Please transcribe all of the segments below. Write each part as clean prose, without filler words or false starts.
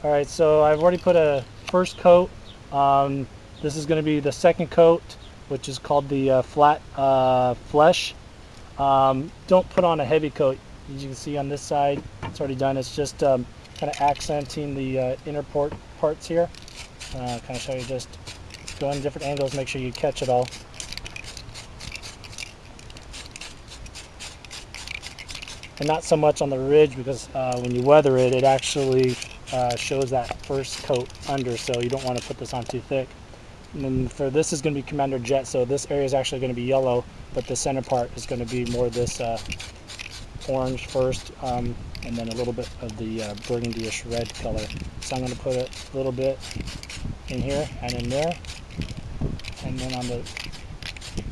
Alright, so I've already put a first coat. This is going to be the second coat, which is called the flat flesh. Don't put on a heavy coat. As you can see on this side, it's already done. It's just kind of accenting the inner parts here. Kind of show you, just go in different angles, make sure you catch it all. And not so much on the ridge, because when you weather it, it actually shows that first coat under, so you don't want to put this on too thick. And then for this is going to be Commander Jet, so this area is actually going to be yellow, but the center part is going to be more this orange first, and then a little bit of the burgundy-ish red color. So I'm going to put a little bit in here and in there, and then on the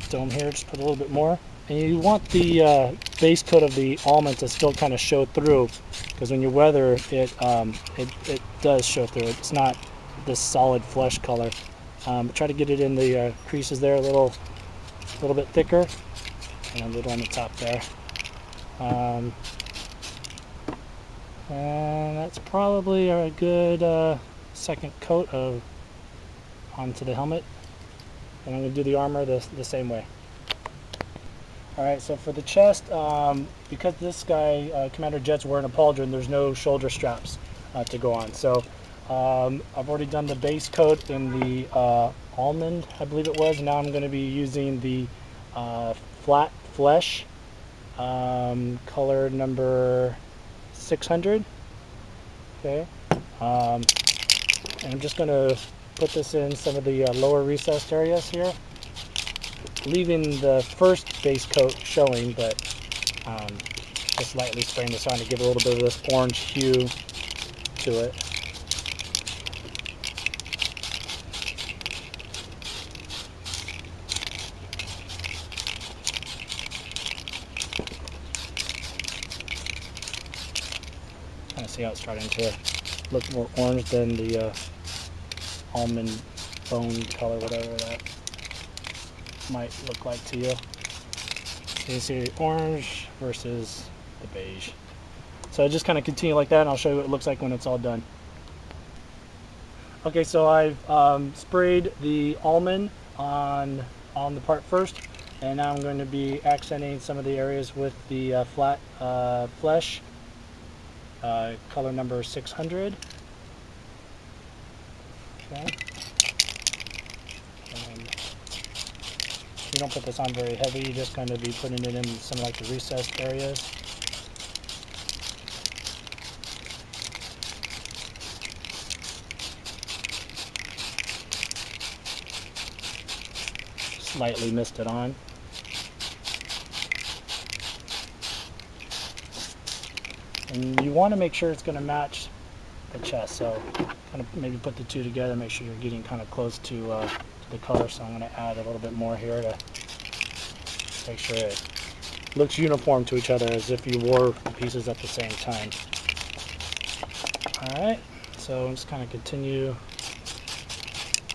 dome here, just put a little bit more. And you want the base coat of the almond to still kind of show through, because when you weather it, it does show through. It's not this solid flesh color. Try to get it in the creases there a little bit thicker, and a little on the top there. And that's probably a good second coat onto the helmet. And I'm going to do the armor the same way. Alright, so for the chest, because this guy, Commander Jet's wearing a pauldron, there's no shoulder straps to go on. So I've already done the base coat in the almond, I believe it was. Now I'm going to be using the flat flesh, color number 600. Okay, and I'm just going to put this in some of the lower recessed areas here, leaving the first base coat showing, but just lightly spraying this on to give a little bit of this orange hue to it. Kind of see how it's starting to look more orange than the almond bone color, whatever that might look like to you. So you see the orange versus the beige. So I just kind of continue like that, and I'll show you what it looks like when it's all done. Okay, so I've sprayed the almond on the part first, and now I'm going to be accenting some of the areas with the flat flesh, color number 600. Okay. You don't put this on very heavy, you're just going to be putting it in some like the recessed areas. Slightly mist it on. And you want to make sure it's going to match the chest, so kind of maybe put the two together, make sure you're getting kind of close to the color. So I'm going to add a little bit more here to make sure it looks uniform to each other, as if you wore the pieces at the same time. Alright, so just kind of continue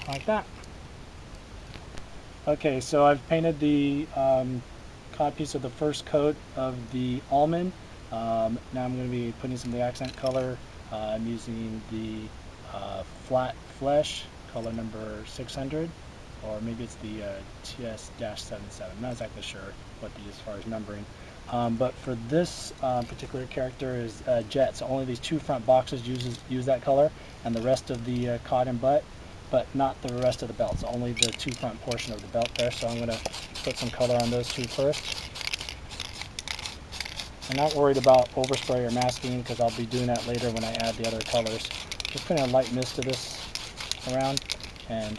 like that. Okay, so I've painted the cod piece of the first coat of the almond. Now I'm going to be putting some of the accent color. I'm using the flat flesh, color number 600, or maybe it's the TS-77. I'm not exactly sure what the as far as numbering. But for this particular character is Jet, so only these two front boxes use that color, and the rest of the cod and butt, but not the rest of the belt, so only the two front portion of the belt there. So I'm going to put some color on those two first. I'm not worried about overspray or masking, because I'll be doing that later when I add the other colors. Just putting a light mist to this around, and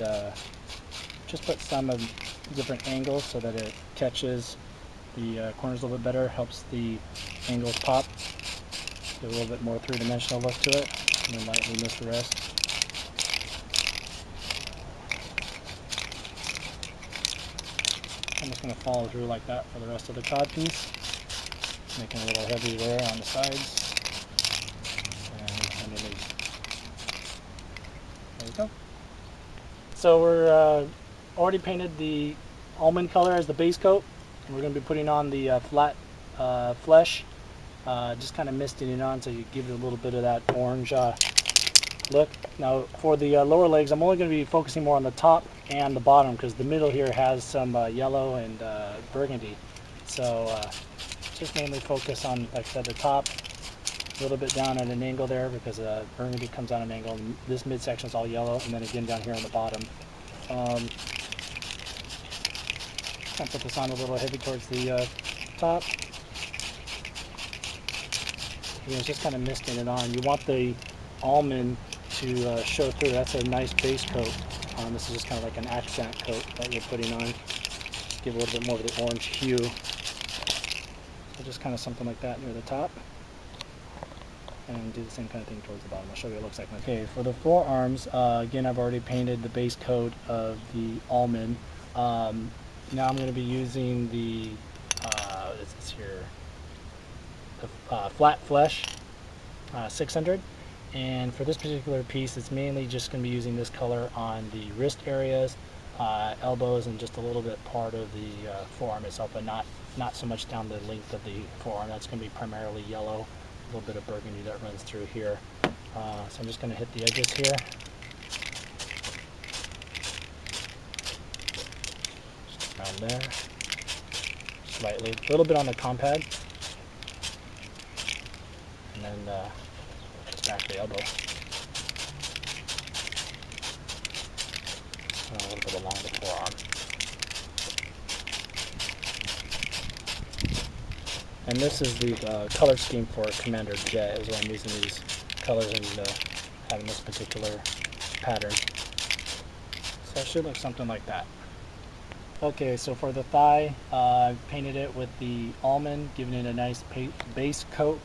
just put some of different angles so that it catches the corners a little bit better, helps the angles pop, give a little bit more three-dimensional look to it, and then lightly mist the rest. I'm just going to follow through like that for the rest of the cod piece, making a little heavy there on the sides and underneath. There we go. So we're already painted the almond color as the base coat, and we're going to be putting on the flat flesh, just kind of misting it on so you give it a little bit of that orange look. Now for the lower legs, I'm only going to be focusing more on the top and the bottom because the middle here has some yellow and burgundy. So just mainly focus on, like I said, the top, a little bit down at an angle there because burgundy comes on an angle, and this midsection is all yellow, and then again down here on the bottom. I put this on a little heavy towards the top. It's just kind of misting it on. You want the almond to show through. That's a nice base coat. This is just kind of like an accent coat that you're putting on. Give a little bit more of the orange hue. So just kind of something like that near the top. And do the same kind of thing towards the bottom. I'll show you what it looks like. Okay, for the forearms, again, I've already painted the base coat of the almond. Now I'm going to be using the, what is this here? The flat flesh 600, and for this particular piece it's mainly just going to be using this color on the wrist areas, elbows, and just a little bit part of the forearm itself, but not so much down the length of the forearm. That's going to be primarily yellow, a little bit of burgundy that runs through here. So I'm just going to hit the edges here. Just around there, slightly, a little bit on the compad. And then just back the elbow. And a little bit along the forearm. And this is the color scheme for Commander Jet, is why I'm using these colors and having this particular pattern. So it should look something like that. Okay, so for the thigh, I painted it with the almond, giving it a nice base coat.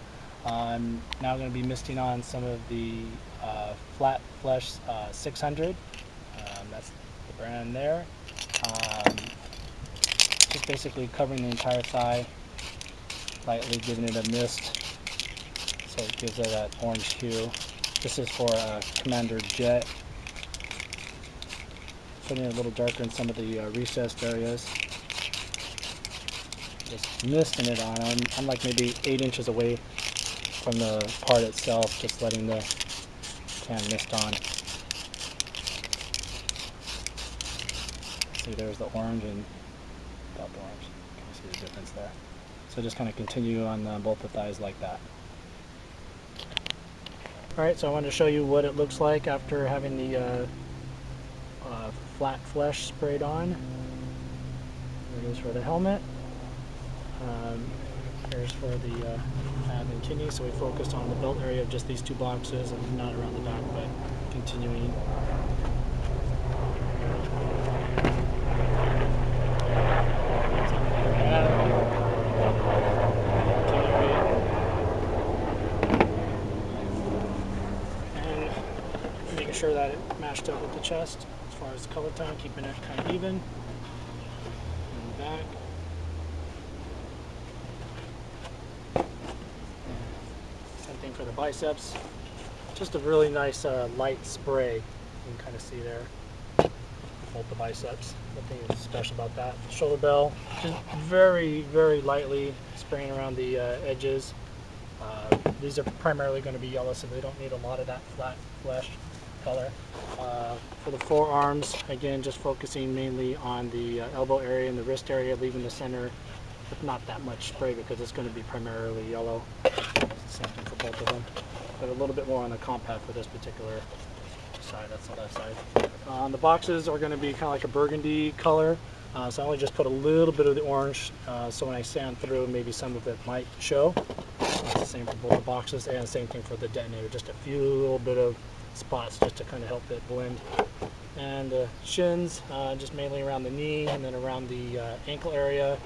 I'm now going to be misting on some of the flat flesh 600. That's the brand there. Just basically covering the entire thigh, lightly giving it a mist so it gives it that orange hue. This is for Commander Jet. Putting it a little darker in some of the recessed areas. Just misting it on. I'm like maybe 8 inches away from the part itself, just letting the can mist on. See, there's the orange and without the orange. You can see the difference there. So just kind of continue on both the thighs like that. Alright, so I wanted to show you what it looks like after having the flat flesh sprayed on. There it is for the helmet. Here's for the ab and kidney, so we focused on the belt area of just these two boxes and not around the back, but continuing. And making sure that it matched up with the chest as far as the color tone, keeping it kind of even. And back. For the biceps, just a really nice light spray. You can kind of see there both the biceps. Nothing special about that. Shoulder bell, just very, very lightly spraying around the edges. These are primarily going to be yellow, so they don't need a lot of that flat flesh color. For the forearms, again, just focusing mainly on the elbow area and the wrist area, leaving the center with not that much spray because it's going to be primarily yellow. Same thing for both of them, but a little bit more on the compad for this particular side. That's the left side. The boxes are going to be kind of like a burgundy color, so I only just put a little bit of the orange, so when I sand through, maybe some of it might show. It's the same for both the boxes, and same thing for the detonator. Just a few little bit of spots just to kind of help it blend. And shins, just mainly around the knee, and then around the ankle area,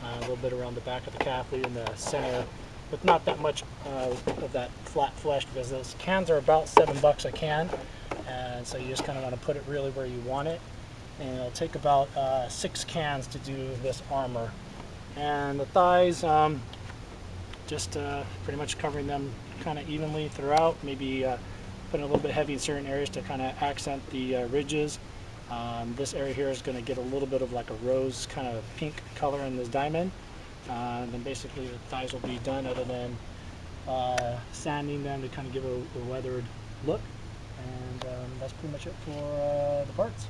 a little bit around the back of the calf, leaving the center with not that much of that flat flesh, because those cans are about $7 a can, and so you just kind of want to put it really where you want it. And it'll take about 6 cans to do this armor. And the thighs, just pretty much covering them kind of evenly throughout, maybe putting a little bit heavy in certain areas to kind of accent the ridges. This area here is going to get a little bit of like a rose kind of pink color in this diamond. Then basically the thighs will be done, other than sanding them to kind of give a weathered look. And that's pretty much it for the parts.